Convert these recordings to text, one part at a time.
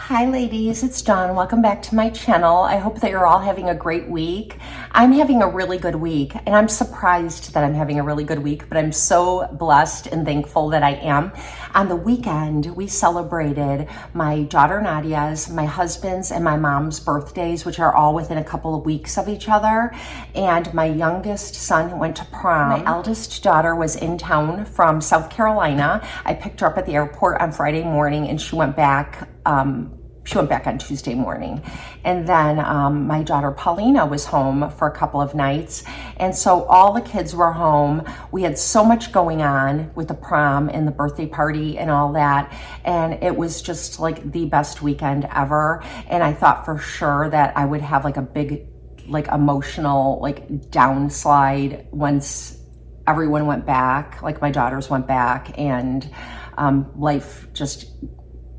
Hi ladies, it's Dawn. Welcome back to my channel. I hope that you're all having a great week. I'm having a really good week, and I'm surprised that I'm having a really good week, but I'm so blessed and thankful that I am. On the weekend, we celebrated my daughter Nadia's, my husband's, and my mom's birthdays, which are all within a couple of weeks of each other. And my youngest son went to prom. My eldest daughter was in town from South Carolina. I picked her up at the airport on Friday morning, and she went back on Tuesday morning. And then my daughter Paulina was home for a couple of nights. And so all the kids were home. We had so much going on with the prom and the birthday party and all that. And it was just like the best weekend ever. And I thought for sure that I would have like a big, like emotional, like downslide once everyone went back, like my daughters went back, and life just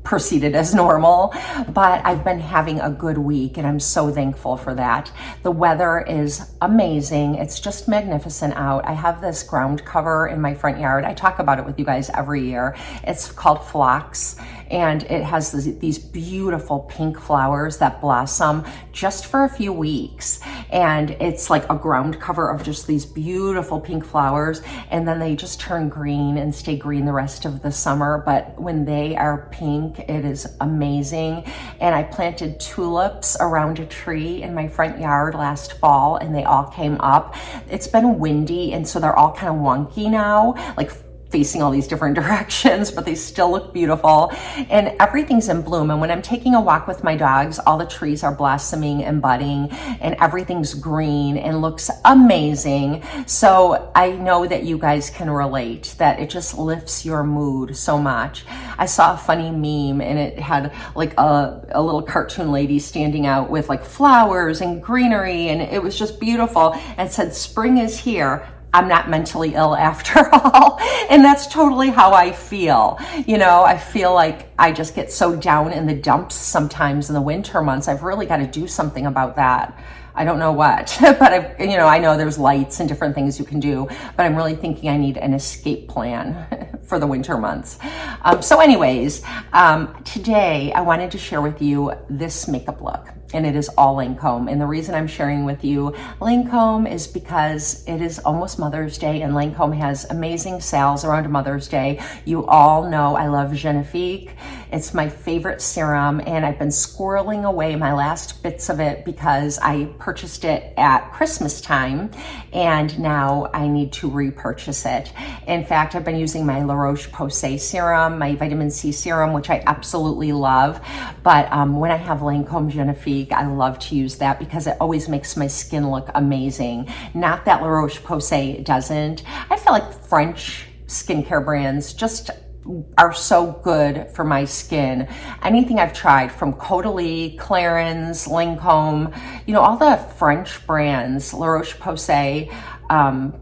proceeded as normal. But I've been having a good week, and I'm so thankful for that. The weather is amazing. It's just magnificent out. I have this ground cover in my front yard. I talk about it with you guys every year. It's called phlox, and it has these beautiful pink flowers that blossom just for a few weeks. And it's like a ground cover of just these beautiful pink flowers, and then they just turn green and stay green the rest of the summer. But when they are pink, it is amazing. And I planted tulips around a tree in my front yard last fall, and they all came up. It's been windy, and so they're all kind of wonky now, like facing all these different directions, but they still look beautiful, and everything's in bloom. And when I'm taking a walk with my dogs, all the trees are blossoming and budding, and everything's green and looks amazing. So I know that you guys can relate, that it just lifts your mood so much. I saw a funny meme, and it had like a little cartoon lady standing out with like flowers and greenery, and it was just beautiful, and it said, "Spring is here. I'm not mentally ill after all." And that's totally how I feel. You know, I feel like I just get so down in the dumps sometimes in the winter months. I've really got to do something about that. I don't know what, but I know there's lights and different things you can do, but I'm really thinking I need an escape plan for the winter months. So anyways, today I wanted to share with you this makeup look, and it is all Lancôme. And the reason I'm sharing with you Lancôme is because it is almost Mother's Day, and Lancôme has amazing sales around Mother's Day. You all know I love Genifique. It's my favorite serum, and I've been squirreling away my last bits of it because I purchased it at Christmas time, and now I need to repurchase it. In fact, I've been using my La Roche-Posay serum, my vitamin C serum, which I absolutely love. But when I have Lancôme Genifique, I love to use that because it always makes my skin look amazing. Not that La Roche-Posay doesn't. I feel like French skincare brands just are so good for my skin. Anything I've tried, from Caudalie, Clarins, Lancôme, all the French brands, La Roche-Posay,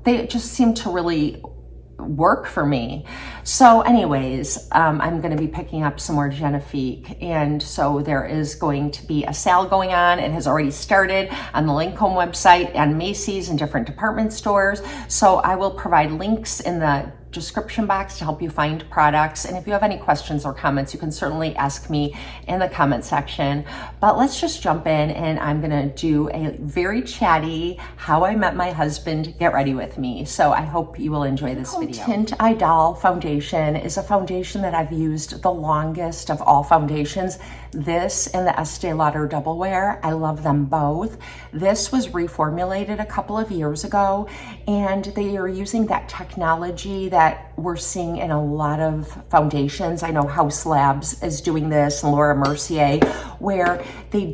they just seem to really work for me. So anyways, I'm going to be picking up some more Genifique, and so there is going to be a sale going on. It has already started on the Lancôme website and Macy's and different department stores. So I will provide links in the description box to help you find products. And if you have any questions or comments, you can certainly ask me in the comment section. But let's just jump in, and I'm gonna do a very chatty how I met my husband get ready with me. So I hope you will enjoy this video. Tint Idol foundation is a foundation that I've used the longest of all foundations. This and the Estee Lauder Double Wear, I love them both. This was reformulated a couple of years ago, and they are using that technology that we're seeing in a lot of foundations. I know House Labs is doing this, and Laura Mercier, where they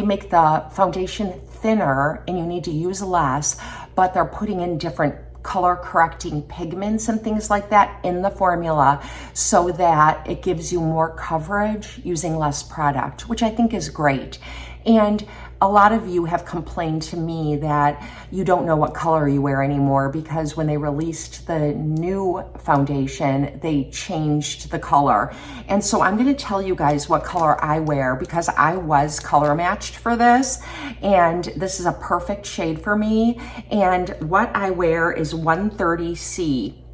make the foundation thinner and you need to use less, but they're putting in different color correcting pigments and things like that in the formula so that it gives you more coverage using less product, which I think is great. And a lot of you have complained to me that you don't know what color you wear anymore because when they released the new foundation, they changed the color. And so I'm going to tell you guys what color I wear because I was color matched for this, and this is a perfect shade for me. And what I wear is 130C.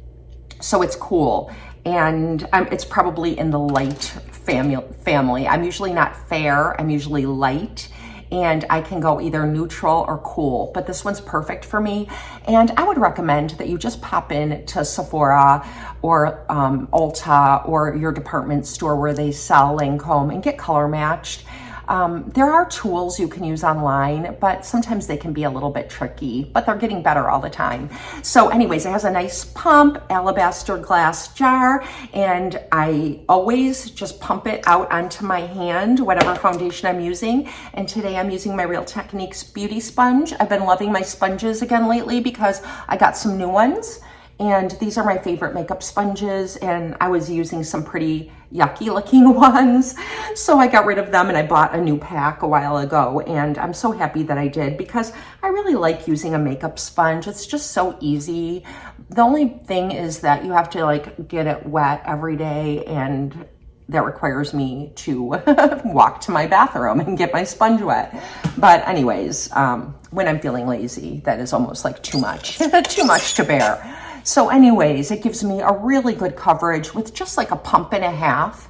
So it's cool, and it's probably in the light family. I'm usually not fair, I'm usually light, and I can go either neutral or cool, but this one's perfect for me. And I would recommend that you just pop in to Sephora or Ulta or your department store where they sell Lancôme and get color matched. There are tools you can use online, but sometimes they can be a little bit tricky, but they're getting better all the time. So anyways, it has a nice pump, alabaster glass jar, and I always just pump it out onto my hand, whatever foundation I'm using. And today I'm using my Real Techniques beauty sponge. I've been loving my sponges again lately because I got some new ones. And these are my favorite makeup sponges, and I was using some pretty yucky looking ones. So I got rid of them and I bought a new pack a while ago, and I'm so happy that I did because I really like using a makeup sponge. It's just so easy. The only thing is that you have to like get it wet every day, and that requires me to walk to my bathroom and get my sponge wet. But anyways, when I'm feeling lazy, that is almost like too much, too much to bear. So anyways, it gives me a really good coverage with just like a pump and a half.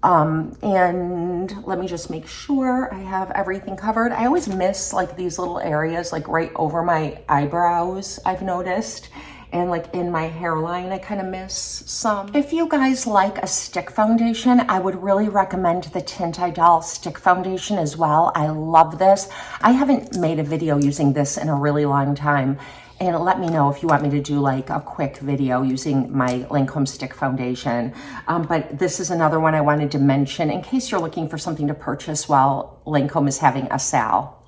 And let me just make sure I have everything covered. I always miss like these little areas like right over my eyebrows, I've noticed. And like in my hairline, I kind of miss some. If you guys like a stick foundation, I would really recommend the Tint Idol stick foundation as well. I love this. I haven't made a video using this in a really long time. And let me know if you want me to do like a quick video using my Lancôme stick foundation. But this is another one I wanted to mention in case you're looking for something to purchase while Lancôme is having a sale.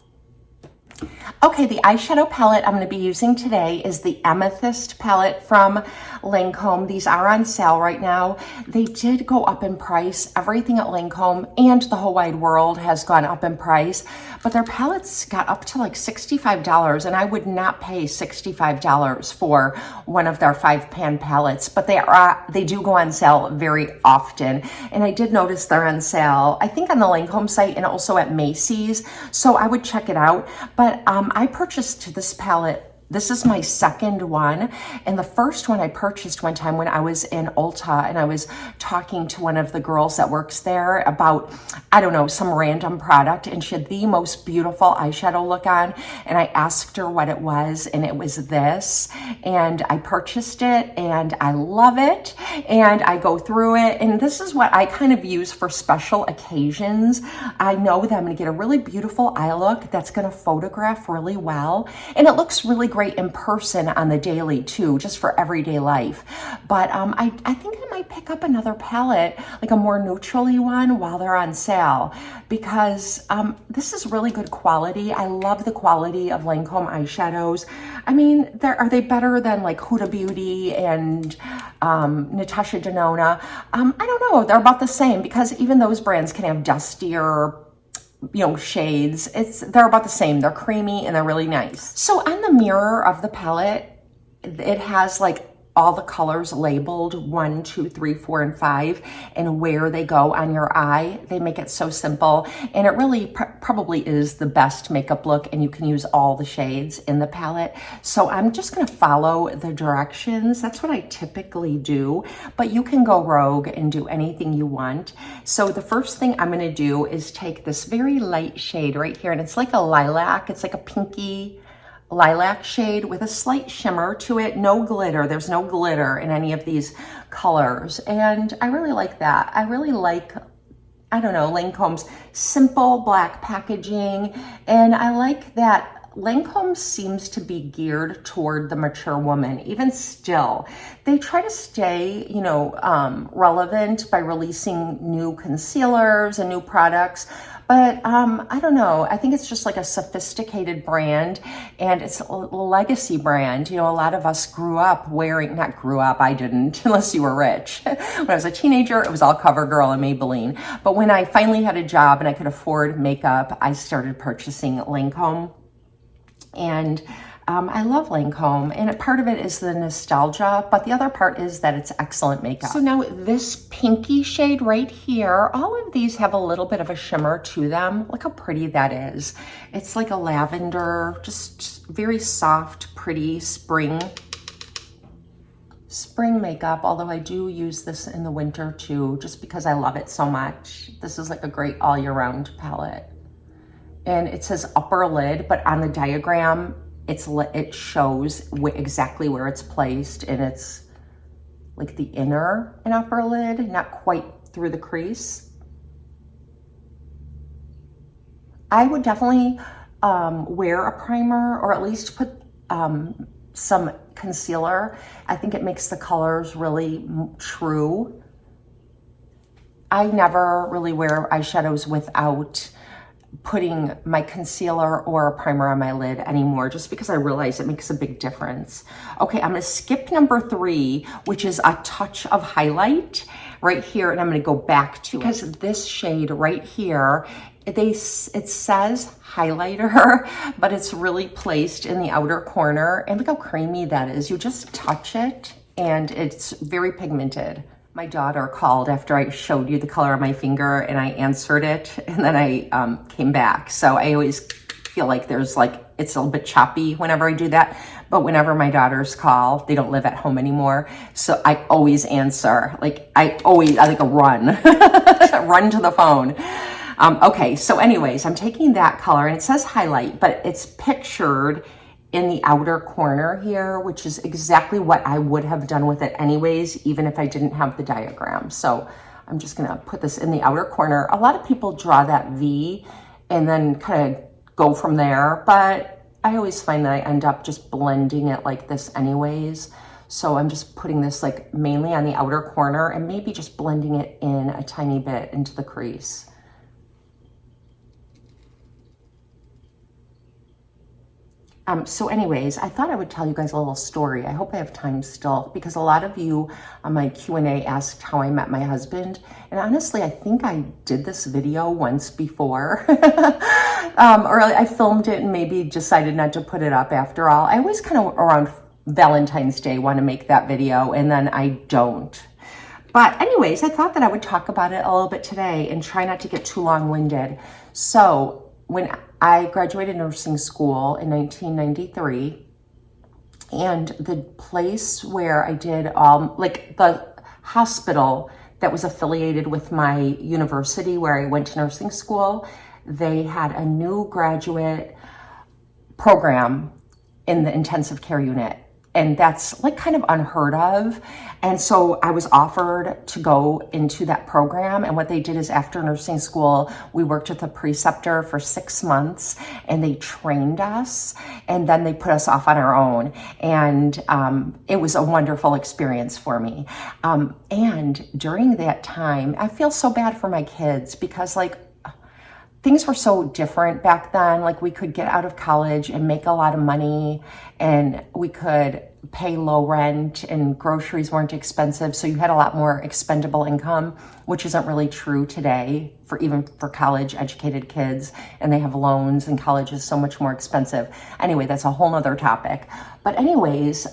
Okay, the eyeshadow palette I'm going to be using today is the Amethyst palette from Lancôme. These are on sale right now. They did go up in price. Everything at Lancôme and the whole wide world has gone up in price, but their palettes got up to like $65, and I would not pay $65 for one of their 5-pan palettes, but they do go on sale very often. And I did notice they're on sale, I think on the Lancôme site and also at Macy's, so I would check it out. But I purchased this palette. This is my second one, and the first one I purchased one time when I was in Ulta, and I was talking to one of the girls that works there about, I don't know, some random product, and she had the most beautiful eyeshadow look on, and I asked her what it was, and it was this, and I purchased it, and I love it, and I go through it, and this is what I kind of use for special occasions. I know that I'm going to get a really beautiful eye look that's going to photograph really well, and it looks really great in person on the daily too, just for everyday life. But I think I might pick up another palette, like a more neutrally one, while they're on sale, because this is really good quality. I love the quality of Lancôme eyeshadows. I mean, are they better than like Huda Beauty and Natasha Denona? I don't know. They're about the same, because even those brands can have dustier, shades. They're about the same. They're creamy and they're really nice. So on the mirror of the palette, it has like all the colors labeled 1, 2, 3, 4, and 5, and where they go on your eye. They make it so simple, and it really probably is the best makeup look, and you can use all the shades in the palette. So I'm just gonna follow the directions. That's what I typically do, but you can go rogue and do anything you want. So the first thing I'm gonna do is take this very light shade right here, and it's like a lilac. It's like a pinky lilac shade with a slight shimmer to it. No glitter. There's no glitter in any of these colors. And I really like that. I really like, I don't know, Lancôme's simple black packaging. And I like that Lancôme seems to be geared toward the mature woman. Even still, they try to stay, relevant by releasing new concealers and new products. But I don't know. I think it's just like a sophisticated brand, and it's a legacy brand. A lot of us grew up wearing, not grew up, I didn't, unless you were rich. When I was a teenager, it was all CoverGirl and Maybelline. But when I finally had a job and I could afford makeup, I started purchasing Lancôme. And I love Lancôme, and part of it is the nostalgia, but the other part is that it's excellent makeup. So now this pinky shade right here, all of these have a little bit of a shimmer to them. Look how pretty that is. It's like a lavender, just very soft, pretty spring spring makeup, although I do use this in the winter too, just because I love it so much. This is like a great all year round palette. And it says upper lid, but on the diagram, it shows exactly where it's placed, and it's like the inner and upper lid, not quite through the crease. I would definitely wear a primer, or at least put some concealer. I think it makes the colors really true. I never really wear eyeshadows without putting my concealer or a primer on my lid anymore, just because I realize it makes a big difference. Okay, I'm gonna skip number 3, which is a touch of highlight right here, and I'm gonna go back to because this shade right here, it says highlighter, but it's really placed in the outer corner, and look how creamy that is. You just touch it, and it's very pigmented. My daughter called after I showed you the color on my finger, and I answered it, and then I came back. So I always feel like it's a little bit choppy whenever I do that. But whenever my daughters call, they don't live at home anymore, so I always answer. I run, run to the phone. Okay, so anyways, I'm taking that color, and it says highlight, but it's pictured in the outer corner here, which is exactly what I would have done with it anyways, even if I didn't have the diagram. So I'm just gonna put this in the outer corner. A lot of people draw that V and then kind of go from there, but I always find that I end up just blending it like this anyways. So I'm just putting this like mainly on the outer corner and maybe just blending it in a tiny bit into the crease. So anyways, I thought I would tell you guys a little story. I hope I have time still, because a lot of you on my Q&A asked how I met my husband. And honestly, I think I did this video once before. Or I filmed it and maybe decided not to put it up after all. I always kind of around Valentine's Day want to make that video, and then I don't. But anyways, I thought that I would talk about it a little bit today and try not to get too long-winded. So when I graduated nursing school in 1993, and the place where I did the hospital that was affiliated with my university where I went to nursing school, they had a new graduate program in the intensive care unit. And that's like kind of unheard of. And so I was offered to go into that program. And what they did is after nursing school, we worked with a preceptor for 6 months, and they trained us, and then they put us off on our own. And it was a wonderful experience for me. And during that time, I feel so bad for my kids, because things were so different back then. We could get out of college and make a lot of money, and we could pay low rent, and groceries weren't expensive. So you had a lot more expendable income, which isn't really true today even for college educated kids, and they have loans, and college is so much more expensive. Anyway, that's a whole nother topic. But anyways,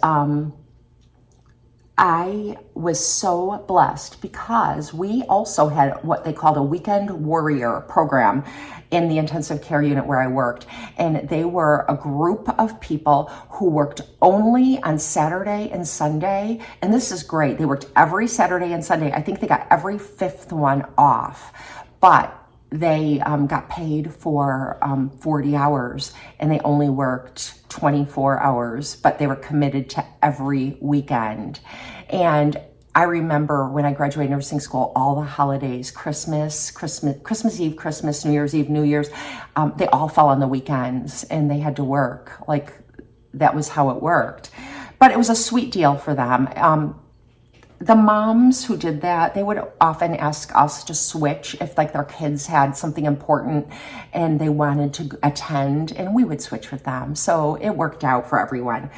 I was so blessed because we also had what they called a weekend warrior program in the intensive care unit where I worked. And they were a group of people who worked only on Saturday and Sunday. And this is great. They worked every Saturday and Sunday. I think they got every 5th one off, but they got paid for 40 hours, and they only worked 24 hours, but they were committed to every weekend. And I remember when I graduated nursing school, all the holidays, Christmas Eve, Christmas, New Year's Eve, New Year's, they all fell on the weekends, and they had to work. That was how it worked. But it was a sweet deal for them. The moms who did that, they would often ask us to switch if their kids had something important and they wanted to attend, and we would switch with them. So it worked out for everyone.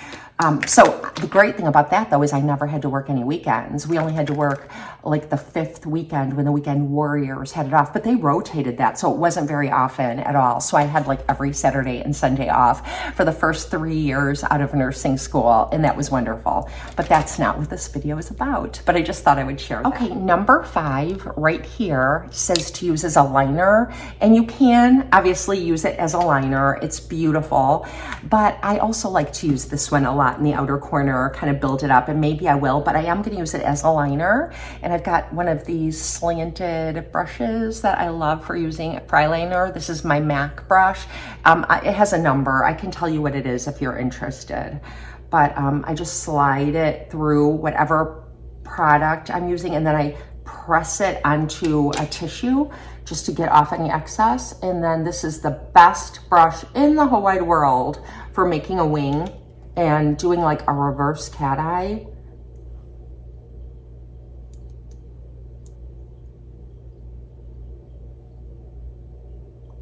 So the great thing about that, though, is I never had to work any weekends. We only had to work the 5th weekend when the weekend warriors had it off, but they rotated that, so it wasn't very often at all. So I had every Saturday and Sunday off for the first 3 years out of nursing school, and that was wonderful. But that's not what this video is about, but I just thought I would share that. Okay, number 5 right here says to use as a liner, and you can obviously use it as a liner. It's beautiful, but I also like to use this one a lot lot in the outer corner, kind of build it up, and maybe I will, but I am gonna use it as a liner. And I've got one of these slanted brushes that I love for using for eyeliner. This is my MAC brush. It has a number. I can tell you what it is if you're interested. But I just slide it through whatever product I'm using, and then I press it onto a tissue just to get off any excess. And then this is the best brush in the whole wide world for making a wing and doing like a reverse cat eye.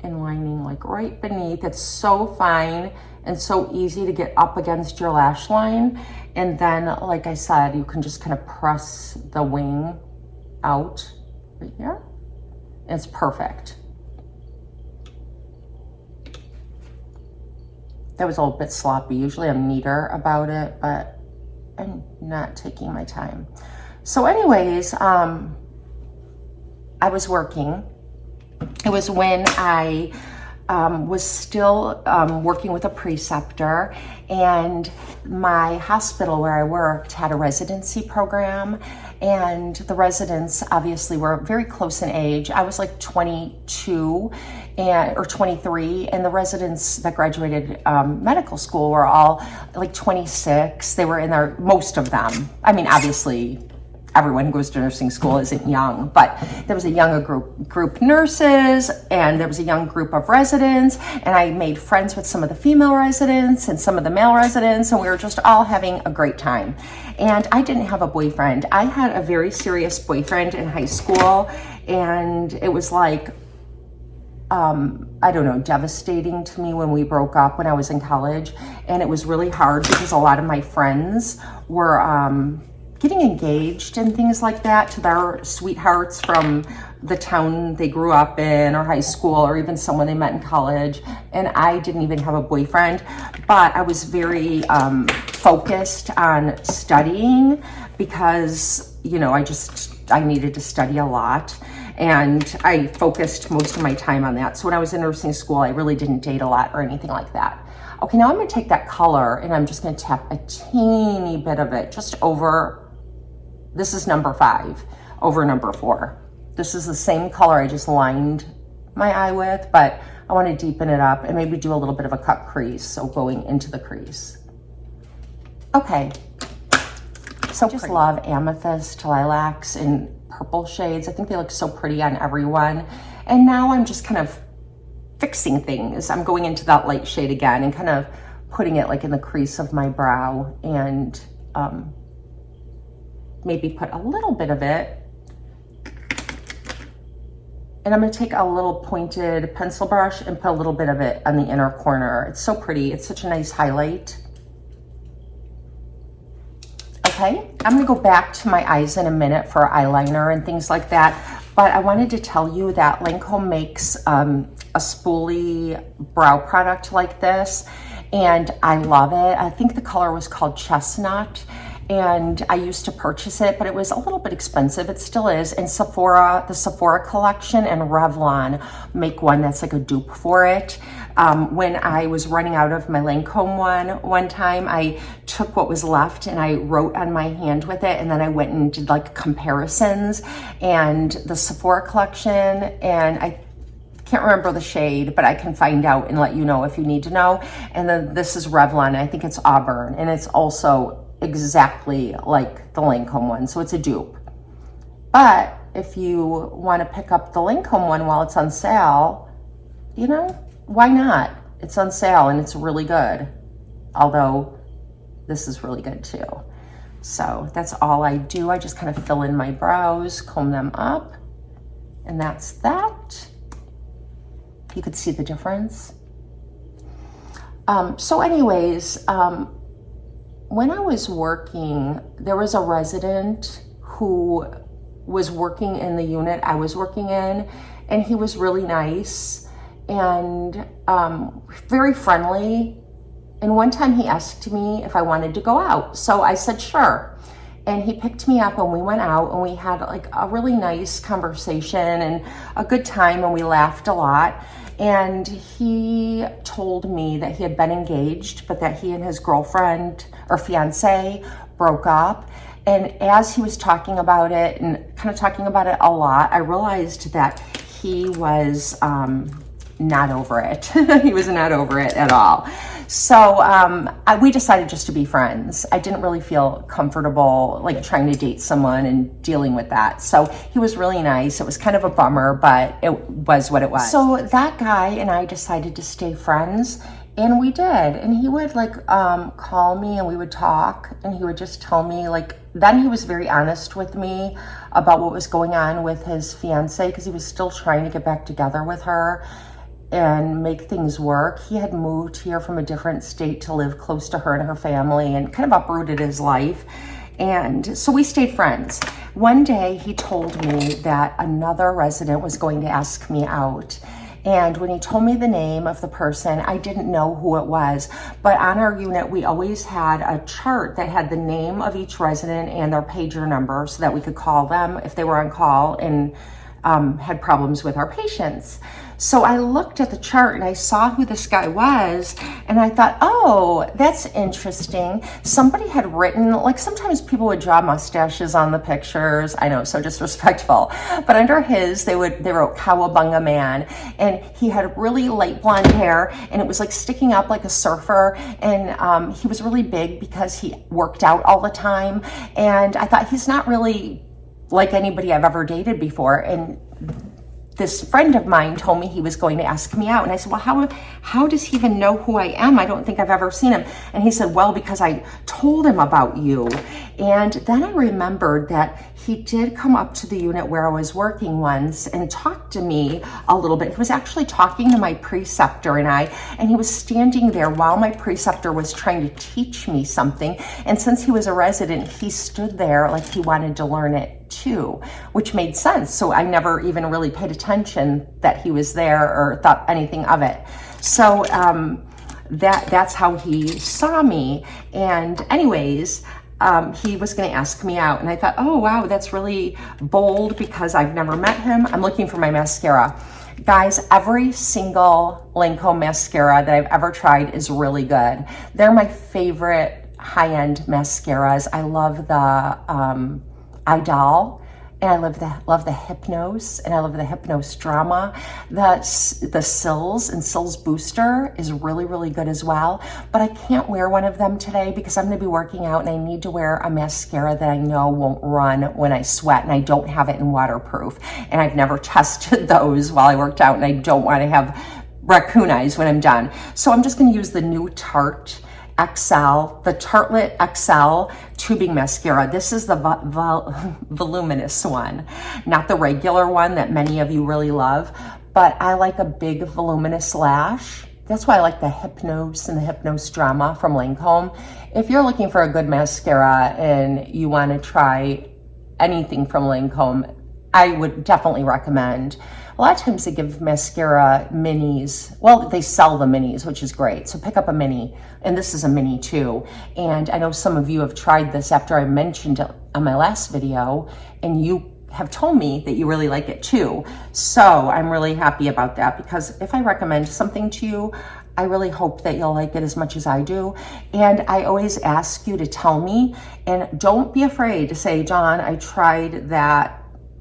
And lining like right beneath. It's so fine and so easy to get up against your lash line. And then, like I said, you can just kind of press the wing out right here. It's perfect. That was a little bit sloppy. Usually I'm neater about it, but I'm not taking my time. So anyways, I was working. It was when I was still working with a preceptor, and my hospital where I worked had a residency program, and the residents obviously were very close in age. I was like 22 or 23, and the residents that graduated medical school were all like 26. They were in their, most of them. I mean, obviously, everyone who goes to nursing school isn't young, but there was a younger group nurses, and there was a young group of residents, and I made friends with some of the female residents and some of the male residents, and we were just all having a great time. And I didn't have a boyfriend. I had a very serious boyfriend in high school, and it was like, I don't know, devastating to me when we broke up when I was in college. And it was really hard because a lot of my friends were getting engaged and things like that to their sweethearts from the town they grew up in or high school, or even someone they met in college. And I didn't even have a boyfriend, but I was very focused on studying because, you know, I needed to study a lot, and I focused most of my time on that. So when I was in nursing school, I really didn't date a lot or anything like that. Okay, now I'm gonna take that color and I'm just gonna tap a teeny bit of it just over. This is number 5 over number 4. This is the same color I just lined my eye with, but I want to deepen it up and maybe do a little bit of a cut crease, so going into the crease. Okay, so I just love amethyst, lilacs, and purple shades. I think they look so pretty on everyone. And now I'm just kind of fixing things. I'm going into that light shade again and kind of putting it like in the crease of my brow, and maybe put a little bit of it. And I'm gonna take a little pointed pencil brush and put a little bit of it on the inner corner. It's so pretty, it's such a nice highlight. Okay, I'm gonna go back to my eyes in a minute for eyeliner and things like that, but I wanted to tell you that Lancôme makes a spoolie brow product like this, and I love it. I think the color was called Chestnut, and I used to purchase it, but it was a little bit expensive. It still is. And Sephora, the Sephora collection and Revlon make one that's like a dupe for it. When I was running out of my Lancôme one time, I took what was left and I wrote on my hand with it, and then I went and did like comparisons, and the Sephora collection, and I can't remember the shade, but I can find out and let you know if you need to know. And then this is Revlon, I think it's Auburn, and it's also exactly like the Lancôme one, so it's a dupe. But if you want to pick up the Lancôme one while it's on sale, you know, why not? It's on sale and it's really good, although this is really good too. So that's all I do. I just kind of fill in my brows, comb them up, and that's that. You could see the difference. So anyways, when I was working, there was a resident who was working in the unit I was working in, and he was really nice and very friendly. And one time he asked me if I wanted to go out. So I said, sure. And he picked me up and we went out and we had like a really nice conversation and a good time, and we laughed a lot. And he told me that he had been engaged, but that he and his girlfriend or fiance broke up. And as he was talking about it and kind of talking about it a lot, I realized that he was not over it. He was not over it at all. So we decided just to be friends. I didn't really feel comfortable like trying to date someone and dealing with that. So he was really nice. It was kind of a bummer, but it was what it was. So that guy and I decided to stay friends, and we did. And he would like call me and we would talk, and he would just tell me like, then he was very honest with me about what was going on with his fiance, because he was still trying to get back together with her and make things work. He had moved here from a different state to live close to her and her family and kind of uprooted his life. And so we stayed friends. One day he told me that another resident was going to ask me out. And when he told me the name of the person, I didn't know who it was. But on our unit, we always had a chart that had the name of each resident and their pager number so that we could call them if they were on call and had problems with our patients. So I looked at the chart and I saw who this guy was, and I thought, oh, that's interesting. Somebody had written, like sometimes people would draw mustaches on the pictures. I know, so disrespectful. But under his, they wrote Cowabunga Man, and he had really light blonde hair, and it was like sticking up like a surfer, and he was really big because he worked out all the time. And I thought, he's not really like anybody I've ever dated before. And this friend of mine told me he was going to ask me out. And I said, well, how does he even know who I am? I don't think I've ever seen him. And he said, well, because I told him about you. And then I remembered that he did come up to the unit where I was working once and talked to me a little bit. He was actually talking to my preceptor and he was standing there while my preceptor was trying to teach me something. And since he was a resident, he stood there like he wanted to learn it too, which made sense. So I never even really paid attention that he was there or thought anything of it. So that's how he saw me. And anyways, he was going to ask me out, and I thought, oh wow, that's really bold because I've never met him. I'm looking for my mascara. Guys, every single Lancôme mascara that I've ever tried is really good. They're my favorite high-end mascaras. I love the Idol, and I love the Hypnose, and I love the Hypnose Drama. The Sills and Sills Booster is really, really good as well. But I can't wear one of them today because I'm going to be working out, and I need to wear a mascara that I know won't run when I sweat, and I don't have it in waterproof. And I've never tested those while I worked out, and I don't want to have raccoon eyes when I'm done. So I'm just going to use the new Tarte XL, the Tartelette XL tubing mascara. This is the voluminous one, not the regular one that many of you really love, but I like a big voluminous lash. That's why I like the Hypnose and the Hypnose Drama from Lancôme. If you're looking for a good mascara and you want to try anything from Lancôme, I would definitely recommend. A lot of times they give mascara minis. Well, they sell the minis, which is great. So pick up a mini, and this is a mini too. And I know some of you have tried this after I mentioned it on my last video, and you have told me that you really like it too. So I'm really happy about that, because if I recommend something to you, I really hope that you'll like it as much as I do. And I always ask you to tell me, and don't be afraid to say, Dawn, I tried that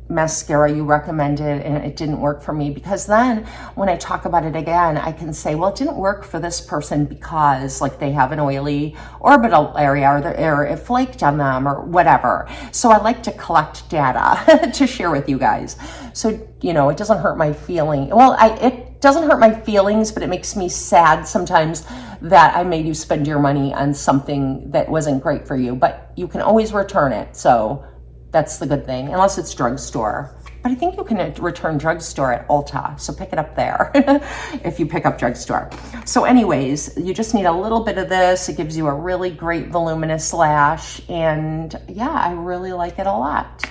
mascara you recommended and it didn't work for me, because then when I talk about it again, I can say, well, it didn't work for this person because like they have an oily orbital area or it flaked on them or whatever. So I like to collect data to share with you guys. So, you know, it doesn't hurt my feeling. Well, it doesn't hurt my feelings, but it makes me sad sometimes that I made you spend your money on something that wasn't great for you, but you can always return it. So that's the good thing, unless it's drugstore. But I think you can return drugstore at Ulta, so pick it up there if you pick up drugstore. So anyways, you just need a little bit of this. It gives you a really great voluminous lash, and yeah, I really like it a lot.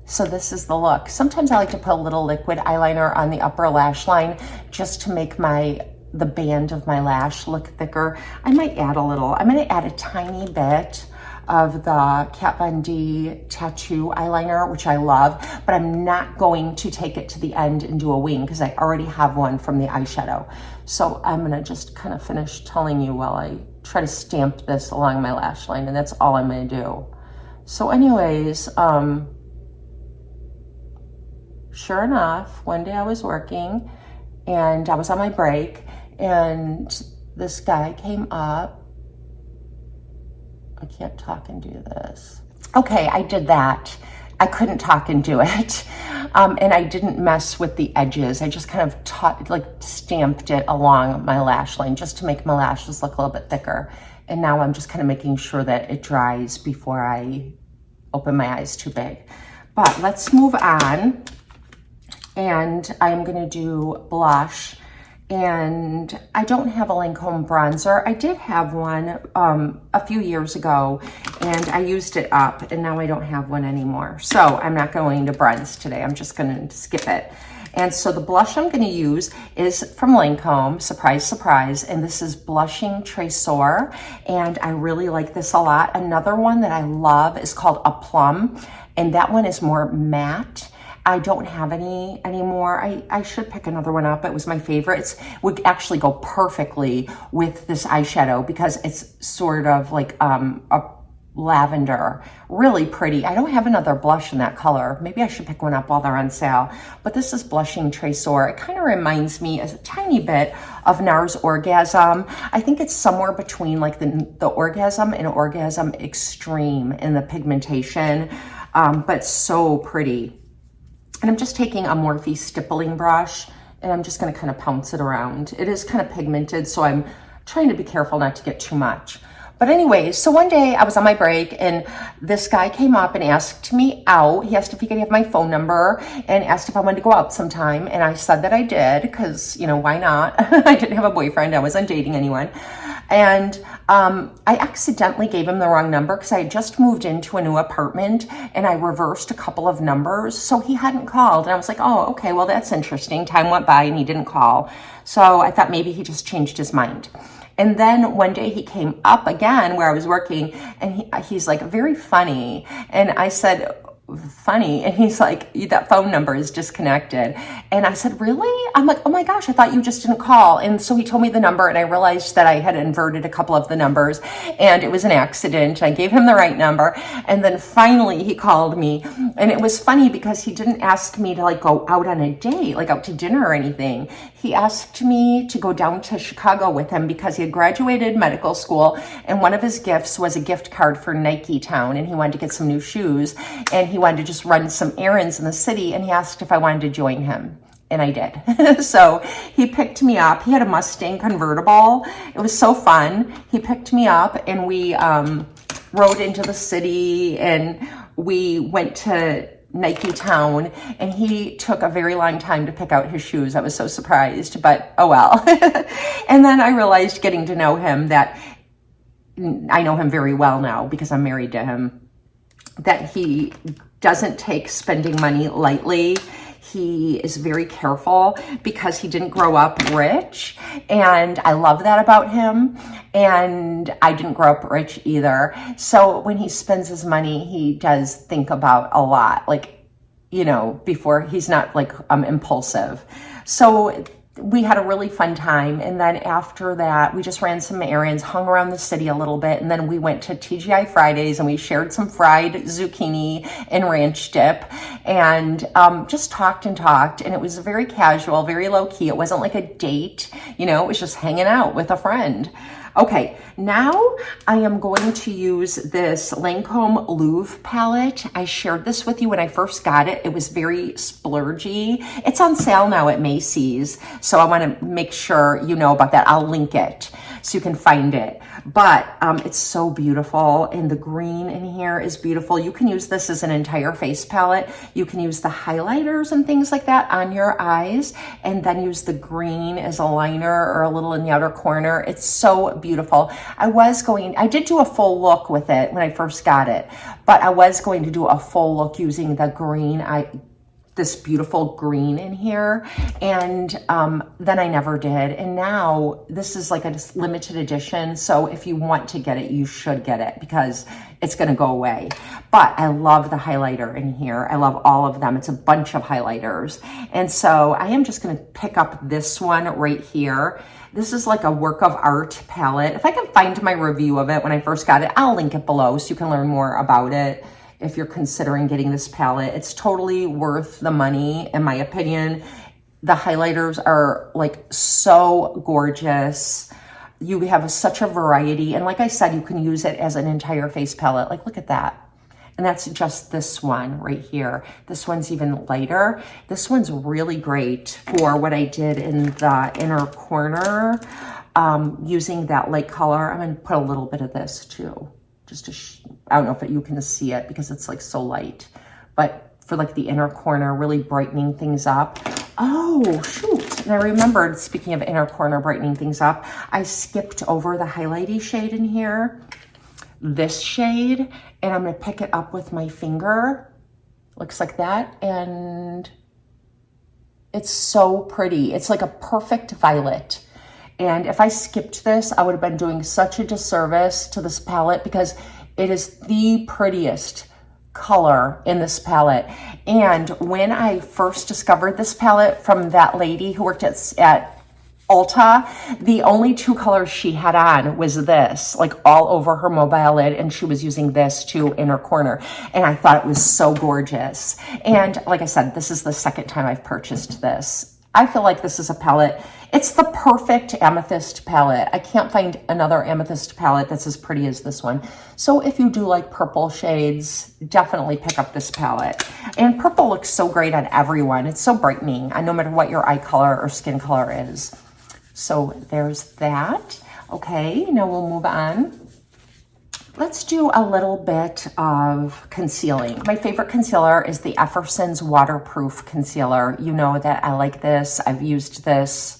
So this is the look. Sometimes I like to put a little liquid eyeliner on the upper lash line just to make the band of my lash look thicker. I might add a little. I'm gonna add a tiny bit of the Kat Von D tattoo eyeliner, which I love, but I'm not going to take it to the end and do a wing because I already have one from the eyeshadow. So I'm gonna just kind of finish telling you while I try to stamp this along my lash line, and that's all I'm gonna do. So anyways, sure enough, one day I was working and I was on my break and this guy came up. I can't talk and do this. Okay, I did that. I couldn't talk and do it. And I didn't mess with the edges. I just kind of stamped it along my lash line just to make my lashes look a little bit thicker. And now I'm just kind of making sure that it dries before I open my eyes too big. But let's move on. And I'm gonna do blush. And I don't have a Lancôme bronzer. I did have one a few years ago and I used it up and now I don't have one anymore. So I'm not going to bronze today. I'm just gonna skip it. And so the blush I'm gonna use is from Lancôme, surprise, surprise. And this is Blushing Tresor. And I really like this a lot. Another one that I love is called A Plum. And that one is more matte. I don't have any anymore. I should pick another one up. It was my favorite. It would actually go perfectly with this eyeshadow because it's sort of like a lavender, really pretty. I don't have another blush in that color. Maybe I should pick one up while they're on sale. But this is Blushing Tresor. It kind of reminds me a tiny bit of NARS Orgasm. I think it's somewhere between like the Orgasm and Orgasm Extreme in the pigmentation, but so pretty. And I'm just taking a Morphe stippling brush and I'm just gonna kind of pounce it around. It is kind of pigmented, so I'm trying to be careful not to get too much. But anyways, so one day I was on my break and this guy came up and asked me out. He asked if he could have my phone number and asked if I wanted to go out sometime. And I said that I did because, you know, why not? I didn't have a boyfriend. I wasn't dating anyone. And I accidentally gave him the wrong number because I had just moved into a new apartment and I reversed a couple of numbers. So he hadn't called and I was like, oh, okay, well, that's interesting. Time went by and he didn't call. So I thought maybe he just changed his mind. And then one day he came up again where I was working and he's like, very funny. And I said, funny? And he's like, that phone number is disconnected. And I said, really? I'm like, oh my gosh, I thought you just didn't call. And so he told me the number and I realized that I had inverted a couple of the numbers and it was an accident. I gave him the right number. And then finally he called me and it was funny because he didn't ask me to like go out on a date, like out to dinner or anything. He asked me to go down to Chicago with him because he had graduated medical school and one of his gifts was a gift card for Nike Town and he wanted to get some new shoes and he wanted to just run some errands in the city and he asked if I wanted to join him. And I did. So he picked me up. He had a Mustang convertible. It was so fun. He picked me up and we rode into the city and we went to Nike Town and he took a very long time to pick out his shoes. I was so surprised, but oh well. And then I realized getting to know him that I know him very well now because I'm married to him, that he doesn't take spending money lightly. He is very careful because he didn't grow up rich. And I love that about him. And I didn't grow up rich either. So when he spends his money, he does think about a lot, like, you know, before he's not like impulsive. So we had a really fun time. And then after that, we just ran some errands, hung around the city a little bit. And then we went to TGI Fridays and we shared some fried zucchini and ranch dip and just talked and talked. And it was very casual, very low key. It wasn't like a date, you know, it was just hanging out with a friend. Okay, now I am going to use this Lancôme Louvre palette. I shared this with you when I first got it. It was very splurgy. It's on sale now at Macy's, so I want to make sure you know about that. I'll link it so you can find it. But it's so beautiful, and the green in here is beautiful. You can use this as an entire face palette. You can use the highlighters and things like that on your eyes, and then use the green as a liner or a little in the outer corner. It's so beautiful. I did do a full look with it when I first got it, but I was going to do a full look using the green this beautiful green in here, and then I never did. And now this is like a limited edition, so if you want to get it, you should get it because it's gonna go away. But I love the highlighter in here. I love all of them. It's a bunch of highlighters. And so I am just gonna pick up this one right here. This is like a work of art palette. If I can find my review of it when I first got it, I'll link it below so you can learn more about it. If you're considering getting this palette, it's totally worth the money, in my opinion. The highlighters are like so gorgeous. You have such a variety. And like I said, you can use it as an entire face palette. Like, look at that. And that's just this one right here. This one's even lighter. This one's really great for what I did in the inner corner, using that light color. I'm gonna put a little bit of this too. Just to, I don't know if you can see it because it's like so light, but for like the inner corner, really brightening things up. Oh, shoot. And I remembered, speaking of inner corner brightening things up, I skipped over the highlighty shade in here, this shade, and I'm gonna pick it up with my finger. Looks like that, and it's so pretty. It's like a perfect violet. And if I skipped this, I would have been doing such a disservice to this palette because it is the prettiest color in this palette. And when I first discovered this palette from that lady who worked at Ulta, the only two colors she had on was this, like all over her mobile lid, and she was using this too in her corner. And I thought it was so gorgeous. And like I said, this is the second time I've purchased this. I feel like this is a palette. It's the perfect amethyst palette. I can't find another amethyst palette that's as pretty as this one. So if you do like purple shades, definitely pick up this palette. And purple looks so great on everyone. It's so brightening, no matter what your eye color or skin color is. So there's that. Okay, now we'll move on. Let's do a little bit of concealing. My favorite concealer is the Efferson's Waterproof Concealer. You know that I like this. I've used this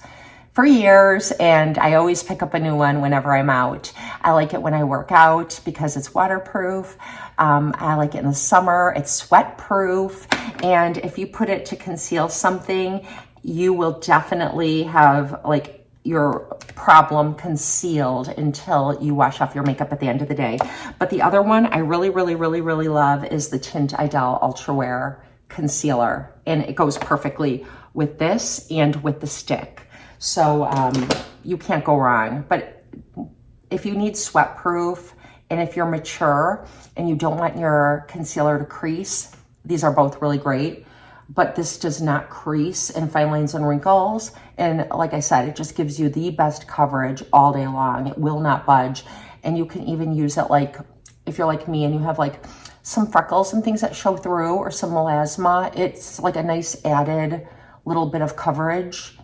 for years, and I always pick up a new one whenever I'm out. I like it when I work out because it's waterproof. I like it in the summer. It's sweat proof, and if you put it to conceal something, you will definitely have like your problem concealed until you wash off your makeup at the end of the day. But the other one I really love is the Tint Idel Ultra Wear Concealer, and it goes perfectly with this and with the stick. So you can't go wrong. But if you need sweat proof, and if you're mature and you don't want your concealer to crease, these are both really great. But this does not crease in fine lines and wrinkles. And like I said, it just gives you the best coverage all day long. It will not budge. And you can even use it like, if you're like me and you have like some freckles and things that show through, or some melasma, it's like a nice added little bit of coverage.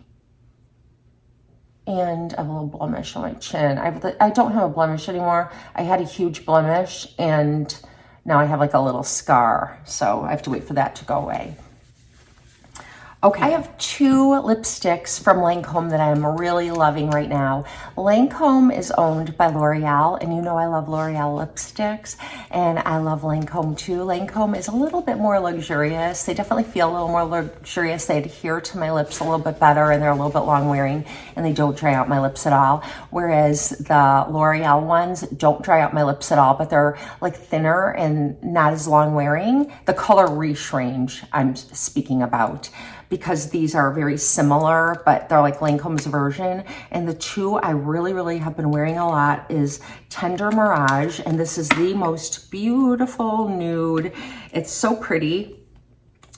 And I have a little blemish on my chin. I don't have a blemish anymore. I had a huge blemish and now I have like a little scar. So I have to wait for that to go away. Okay, I have two lipsticks from Lancôme that I'm really loving right now. Lancôme is owned by L'Oreal, and you know I love L'Oreal lipsticks, and I love Lancôme too. Lancôme is a little bit more luxurious. They definitely feel a little more luxurious. They adhere to my lips a little bit better, and they're a little bit long wearing, and they don't dry out my lips at all. Whereas the L'Oreal ones don't dry out my lips at all, but they're like thinner and not as long wearing. The color Riche range I'm speaking about, because these are very similar, but they're like Lancôme's version. And the two I really have been wearing a lot is Tender Mirage, and this is the most beautiful nude. It's so pretty.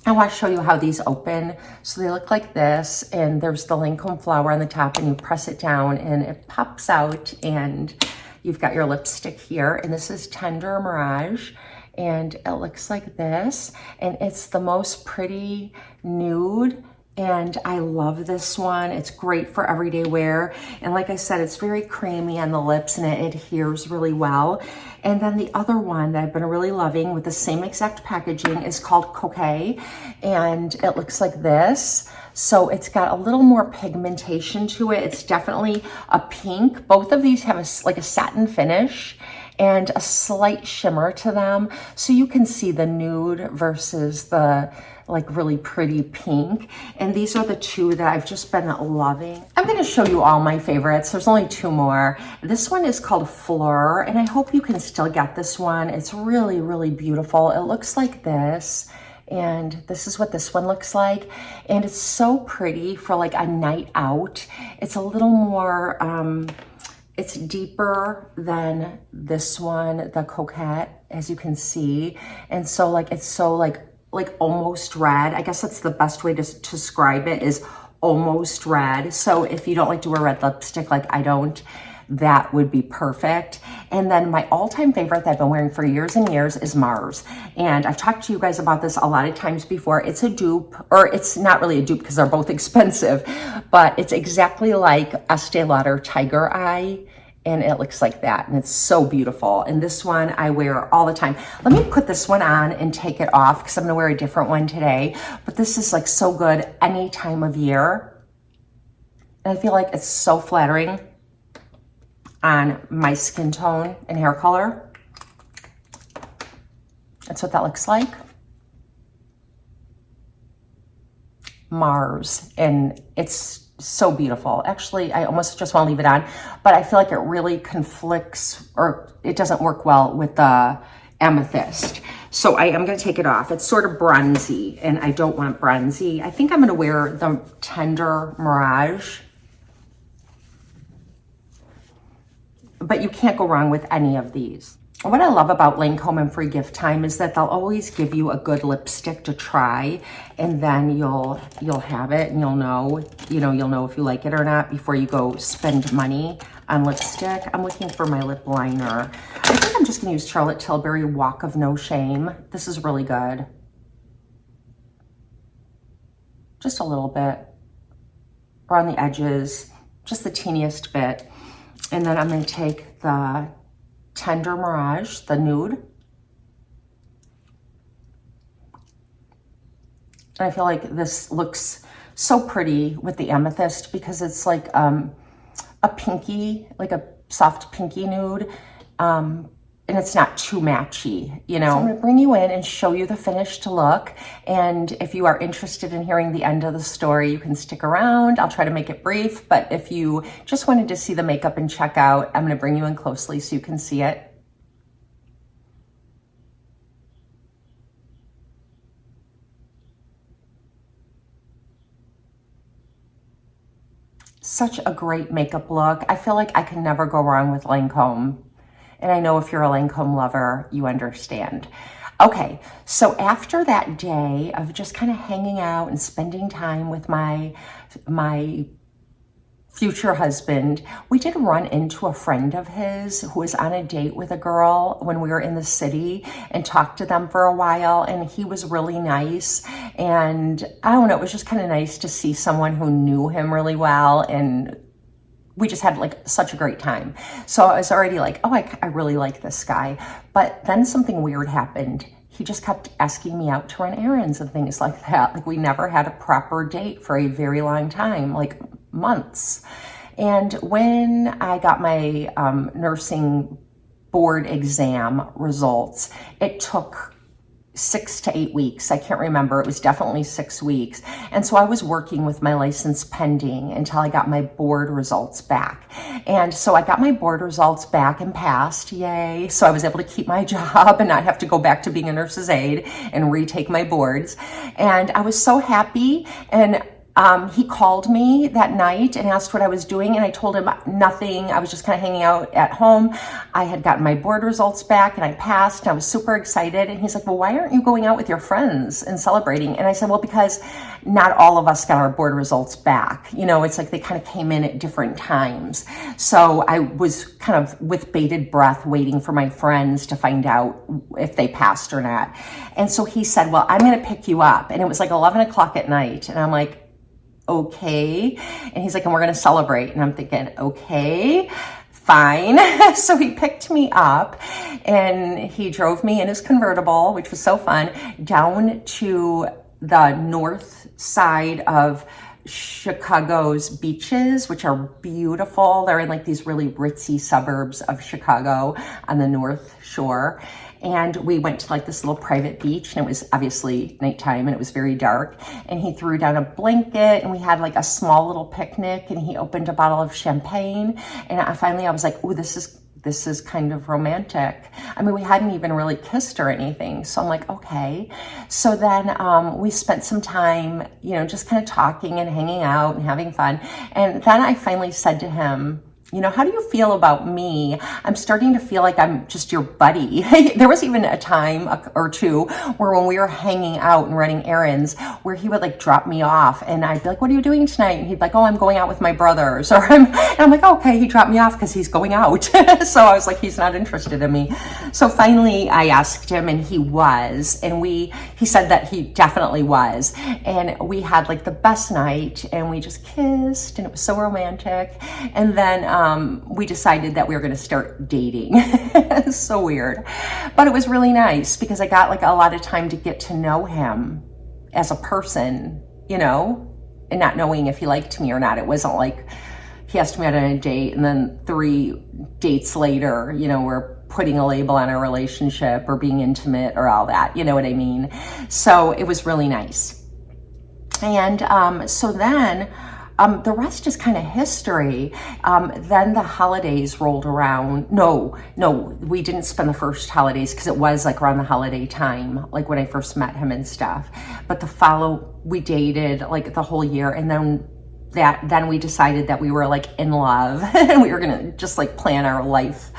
I want to show you how these open. So they look like this, and there's the Lancôme flower on the top, and you press it down and it pops out, and you've got your lipstick here. And this is Tender Mirage, and it looks like this, and it's the most pretty nude, and I love this one. It's great for everyday wear, and like I said, it's very creamy on the lips and it adheres really well. And then the other one that I've been really loving with the same exact packaging is called Coquet, and it looks like this. So it's got a little more pigmentation to it. It's definitely a pink. Both of these have like a satin finish, and a slight shimmer to them. So you can see the nude versus the like really pretty pink. And these are the two that I've just been loving. I'm gonna show you all my favorites. There's only two more. This one is called Fleur, and I hope you can still get this one. It's really, really beautiful. It looks like this. And this is what this one looks like. And it's so pretty for like a night out. It's a little more, it's deeper than this one, the Coquette, as you can see. And so like, it's so like almost red. I guess that's the best way to describe it, is almost red. So if you don't like to wear red lipstick like I don't, that would be perfect. And then my all-time favorite that I've been wearing for years and years is Mars. And I've talked to you guys about this a lot of times before. It's a dupe, or it's not really a dupe because they're both expensive, but it's exactly like Estee Lauder Tiger Eye. And it looks like that, and it's so beautiful. And this one I wear all the time. Let me put this one on and take it off because I'm gonna wear a different one today. But this is like so good any time of year. And I feel like it's so flattering on my skin tone and hair color. That's what that looks like. Mars, and it's so beautiful. Actually, I almost just want to leave it on, but I feel like it really conflicts, or it doesn't work well with the amethyst. So I am going to take it off. It's sort of bronzy, and I don't want bronzy. I think I'm going to wear the Tender Mirage. But you can't go wrong with any of these. What I love about Lancôme and Free Gift Time is that they'll always give you a good lipstick to try, and then you'll have it and you'll know if you like it or not before you go spend money on lipstick. I'm looking for my lip liner. I think I'm just gonna use Charlotte Tilbury Walk of No Shame. This is really good. Just a little bit around the edges, just the teeniest bit. And then I'm gonna take the Tender Mirage, the nude. And I feel like this looks so pretty with the amethyst because it's like a pinky, like a soft pinky nude. And it's not too matchy, you know. So I'm gonna bring you in and show you the finished look. And if you are interested in hearing the end of the story, you can stick around. I'll try to make it brief, but if you just wanted to see the makeup and check out, I'm gonna bring you in closely so you can see it. Such a great makeup look. I feel like I can never go wrong with Lancôme. And I know if you're a Lancôme lover, you understand. Okay, so after that day of just kind of hanging out and spending time with my future husband, we did run into a friend of his who was on a date with a girl when we were in the city, and talked to them for a while, and he was really nice. And I don't know, it was just kind of nice to see someone who knew him really well, and we just had like such a great time. So I was already like, oh, I really like this guy. But then something weird happened. He just kept asking me out to run errands and things like that. Like, we never had a proper date for a very long time, like months. And when I got my nursing board exam results, it took 6 to 8 weeks. I can't remember. It was definitely 6 weeks. And so I was working with my license pending until I got my board results back. And so I got my board results back and passed, yay. So I was able to keep my job and not have to go back to being a nurse's aide and retake my boards. And I was so happy. And he called me that night and asked what I was doing, and I told him nothing. I was just kind of hanging out at home. I had gotten my board results back and I passed, and I was super excited. And he's like, well, why aren't you going out with your friends and celebrating? And I said, well, because not all of us got our board results back. You know, it's like they kind of came in at different times. So I was kind of with bated breath waiting for my friends to find out if they passed or not. And so he said, well, I'm going to pick you up. And it was like 11 o'clock at night. And I'm like, okay. And he's like, and we're going to celebrate. And I'm thinking, okay, fine. So he picked me up and he drove me in his convertible, which was so fun, down to the north side of Chicago's beaches, which are beautiful. They're in like these really ritzy suburbs of Chicago on the North Shore. And we went to like this little private beach, and it was obviously nighttime and it was very dark. And he threw down a blanket and we had like a small little picnic, and he opened a bottle of champagne. And I was like, oh, this is kind of romantic. I mean, we hadn't even really kissed or anything. So I'm like, okay. So then we spent some time, just kind of talking and hanging out and having fun. And then I finally said to him, how do you feel about me? I'm starting to feel like I'm just your buddy. There was even a time or two where when we were hanging out and running errands, where he would like drop me off, and I'd be like, what are you doing tonight? And he'd be like, oh, I'm going out with my brothers. And I'm like, oh, okay, he dropped me off because he's going out. So I was like, he's not interested in me. So finally I asked him, and he was, and he said that he definitely was. And we had like the best night, and we just kissed, and it was so romantic. And then we decided that we were going to start dating. It's so weird, but it was really nice because I got like a lot of time to get to know him as a person, and not knowing if he liked me or not. It wasn't like he asked me out on a date and then 3 dates later, we're putting a label on our relationship or being intimate or all that, you know what I mean? So it was really nice. And so then the rest is kind of history. Then the holidays rolled around. No, we didn't spend the first holidays because it was like around the holiday time, like when I first met him and stuff. But we dated like the whole year, and then we decided that we were like in love and we were gonna just like plan our life,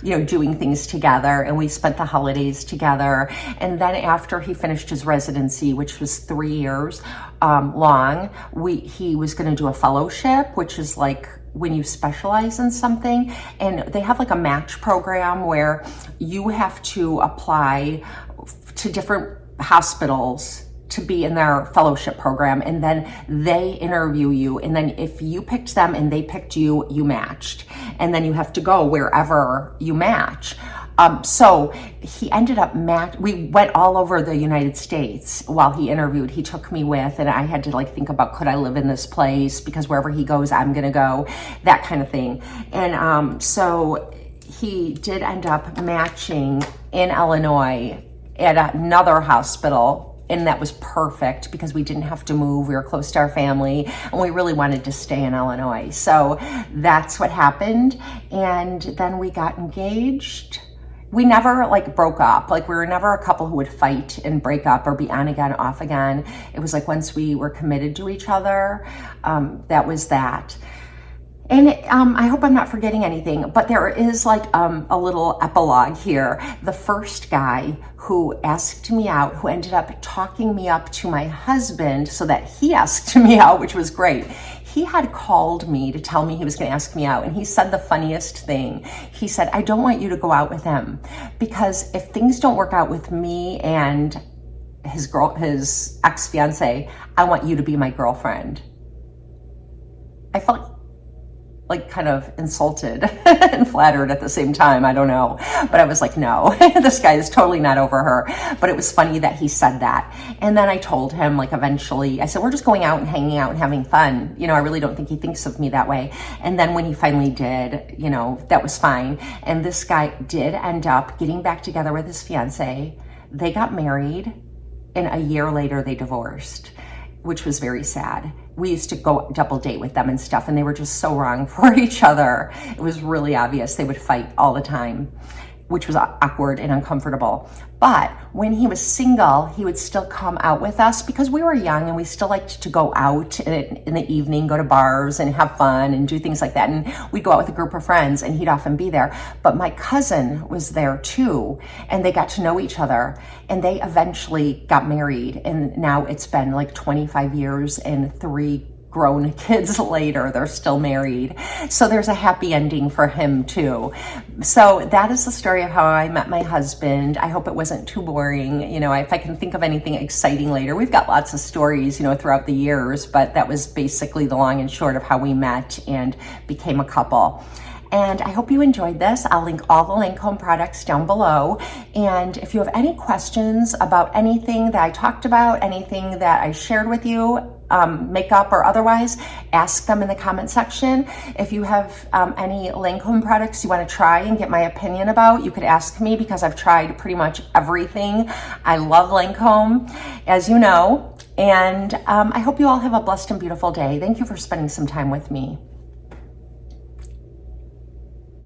doing things together, and we spent the holidays together. And then after he finished his residency, which was 3 years long, he was going to do a fellowship, which is like when you specialize in something, and they have like a match program where you have to apply to different hospitals to be in their fellowship program, and then they interview you, and then if you picked them and they picked you, you matched, and then you have to go wherever you match. So he ended up we went all over the United States while he interviewed. He took me with, and I had to like think about, could I live in this place? Because wherever he goes, I'm gonna go, that kind of thing. And so he did end up matching in Illinois at another hospital. And that was perfect because we didn't have to move. We were close to our family, and we really wanted to stay in Illinois. So that's what happened. And then we got engaged. We never like broke up. Like we were never a couple who would fight and break up or be on again, off again. It was like once we were committed to each other, that was that. And I hope I'm not forgetting anything, but there is like a little epilogue here. The first guy who asked me out, who ended up talking me up to my husband so that he asked me out, which was great. He had called me to tell me he was going to ask me out, and he said the funniest thing. He said, I don't want you to go out with him, because if things don't work out with me and his ex-fiance, I want you to be my girlfriend. I felt like kind of insulted and flattered at the same time. I don't know. But I was like, no, this guy is totally not over her. But it was funny that he said that. And then I told him, like, eventually, I said, we're just going out and hanging out and having fun. I really don't think he thinks of me that way. And then when he finally did, that was fine. And this guy did end up getting back together with his fiance. They got married, and a year later they divorced, which was very sad. We used to go double date with them and stuff, and they were just so wrong for each other. It was really obvious. They would fight all the time, which was awkward and uncomfortable. But when he was single, he would still come out with us because we were young and we still liked to go out in the evening, go to bars and have fun and do things like that. And we'd go out with a group of friends, and he'd often be there. But my cousin was there too, and they got to know each other, and they eventually got married. And now it's been like 25 years and 3 grown kids later, they're still married. So there's a happy ending for him too. So that is the story of how I met my husband. I hope it wasn't too boring. If I can think of anything exciting later, we've got lots of stories, throughout the years, but that was basically the long and short of how we met and became a couple. And I hope you enjoyed this. I'll link all the Lancôme products down below. And if you have any questions about anything that I talked about, anything that I shared with you, makeup or otherwise, ask them in the comment section. If you have any Lancôme products you want to try and get my opinion about, you could ask me because I've tried pretty much everything. I love Lancôme, as you know, and I hope you all have a blessed and beautiful day. Thank you for spending some time with me.